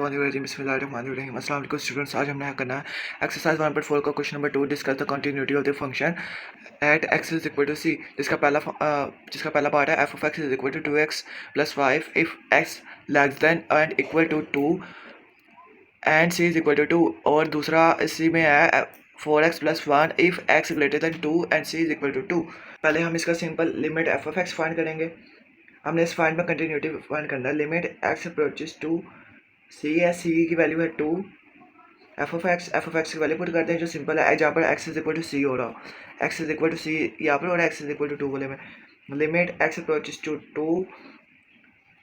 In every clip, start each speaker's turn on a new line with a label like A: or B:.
A: बिस्मिल्लाहिर्रहमानिर्रहीम। अस्सलाम वालेकुम स्टूडेंट्स, आज हमने करना है एक्सरसाइज 1.4 का question number 2, discuss the continuity of the function at x is equal to c. जिसका पहला पार्ट है f of x is equal to 2x plus 5 if x less than and equal to 2 and c is equal to 2, और दूसरा इसी में है 4x plus 1 if x greater than 2 and c is equal to 2। पहले हम इसका simple limit f of x find करेंगे। हमने इस फाइंड में कंटिन्यूटी फाइंड करना है। लिमिट एक्स अप्रोचेस टू सी है, सी की वैल्यू है 2, एफ ऑफ एक्स की वैल्यू पुट करते हैं जो सिंपल है, जहाँ पर एक्स इज इक्वल टू सी हो रहा हो। एक्स इज इक्वल टू सी यहाँ पर, और एक्स इज इक्वल टू 2 वाले में limit x approaches to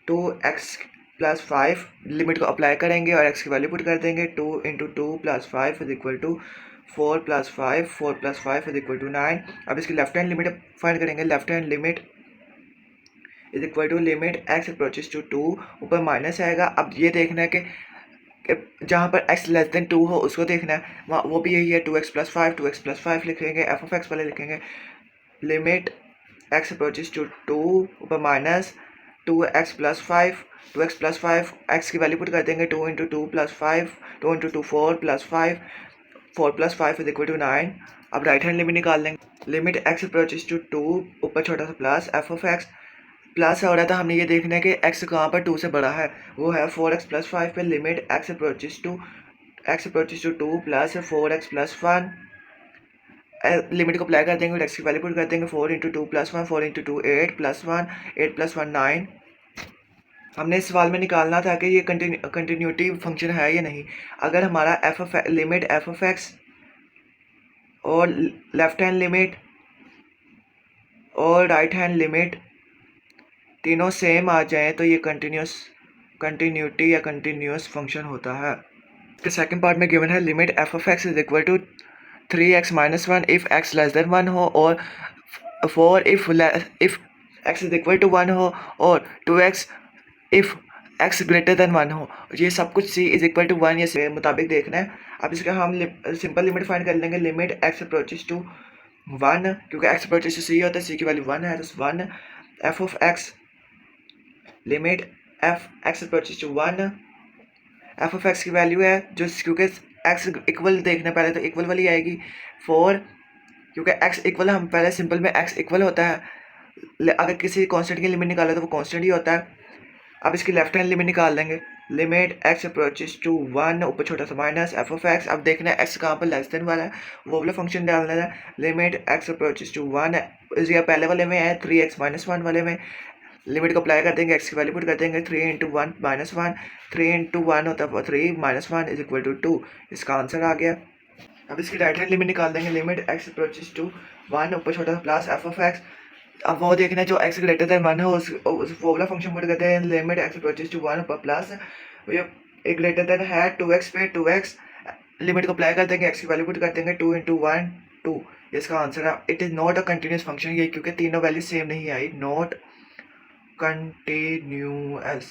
A: 2x plus 5 limit को अप्लाई करेंगे और एक्स की वैल्यू पुट कर देंगे। 2 into 2 plus 5 is equal to 4 plus 5 is equal to 9। अब इसकी लेफ्ट हैंड लिमिट फाइंड करेंगे। Left hand limit is equal to limit x approaches to 2, ऊपर माइनस आएगा। अब ये देखना है कि जहाँ पर x लेस देन 2 हो उसको देखना है, वहाँ वो भी यही है 2x प्लस 5 लिखेंगे। एफ ऑफ एक्स वाले लिखेंगे लिमिट एक्स अप्रोचेस टू 2, ऊपर माइनस 2x प्लस 5 एक्स की वैल्यू पुट कर देंगे। 2 into 2 plus 5, 2 into 2 4 plus 5 is equal to 9। अब राइट हैंड लिमिट निकाल लेंगे। लिमिट एक्स अप्रोचेस टू 2, ऊपर छोटा सा plus F of x plus हो रहा था, हमने ये देखना है कि x कहाँ पर 2 से बड़ा है, वो है 4x प्लस 5 पे। Limit x approaches to 2 plus 4x plus 1, limit को अप्लाई कर देंगे और x की वैल्यू पुट कर देंगे। 4 इंटू 2 प्लस 1, 4 इंटू 2 8 प्लस 1 9। हमने इस सवाल में निकालना था कि ये कंटिन्यूटी फंक्शन है या नहीं। अगर हमारा लिमिट एफ ऑफ एक्स और लेफ्ट हैंड लिमिट और राइट हैंड लिमिट तीनों सेम आ जाए तो ये कंटिन्यूटी या कंटिन्यूस फंक्शन होता है। इसके सेकंड पार्ट में गिवन है limit f of x is equal to 3x minus 1 if x less than 1 हो, और 4 if x is equal to 1 हो, और 2x if x greater then 1 हो। ये सब कुछ c इज इक्वल टू 1 या मुताबिक देखना है। अब इसका हम सिंपल लिमिट फाइंड कर लेंगे। लिमिट एक्स अप्रोचेस टू 1, क्योंकि एक्स अप्रोचेस टू c होता है, c की वैल्यू 1 है तो 1 f of x limit f x approaches to 1, f of x की वैल्यू है जो, क्योंकि एक्स इक्वल देखना पहले तो इक्वल वाली आएगी 4, क्योंकि एक्स इक्वल हम पहले सिंपल में एक्स इक्वल होता है। अगर किसी कांस्टेंट की लिमिट निकाले तो वो कांस्टेंट ही होता है। अब इसकी लेफ्ट हैंड लिमिट निकाल लेंगे। लिमिट एक्स अप्रोचेस टू 1, ऊपर छोटा सा माइनस एफ ऑफ एक्स। अब देखना है एक्स कहाँ पर लेस देन वाला है, वो वाला फंक्शन डालना है। लिमिट एक्स अप्रोचेस टू 1 या पहले वाले में है 3x माइनस 1 वाले में, लिमिट को अप्लाई कर देंगे, एक्स की वैल्यू पुट कर देंगे। 3 इंटू 1 माइनस 1, 3 इंटू 1 होता है 3 माइनस 1 इज इक्वल टू 2। इसका आंसर आ गया। अब इसकी राइट हैंड लिमिट निकाल देंगे। लिमिट एक्स अप्रोचेस टू 1, ऊपर छोटा सा प्लस एफ ऑफ एक्स। अब वो देखना है जो एक्स ग्रेटर देन 1 हो उस वो वाला फंक्शन पुट करते हैं। लिमिट एक्स अप्रोचेस टू 1 ऊपर प्लस ये ग्रेटर देन है 2x पे 2x, लिमिट को अप्लाई कर देंगे, एक्स की वैल्यू पुट कर देंगे। 2 इंटू 1 2, इसका आंसर है। It is not a continuous function, ये क्योंकि तीनों वैल्यू सेम नहीं आई, नॉट continuous।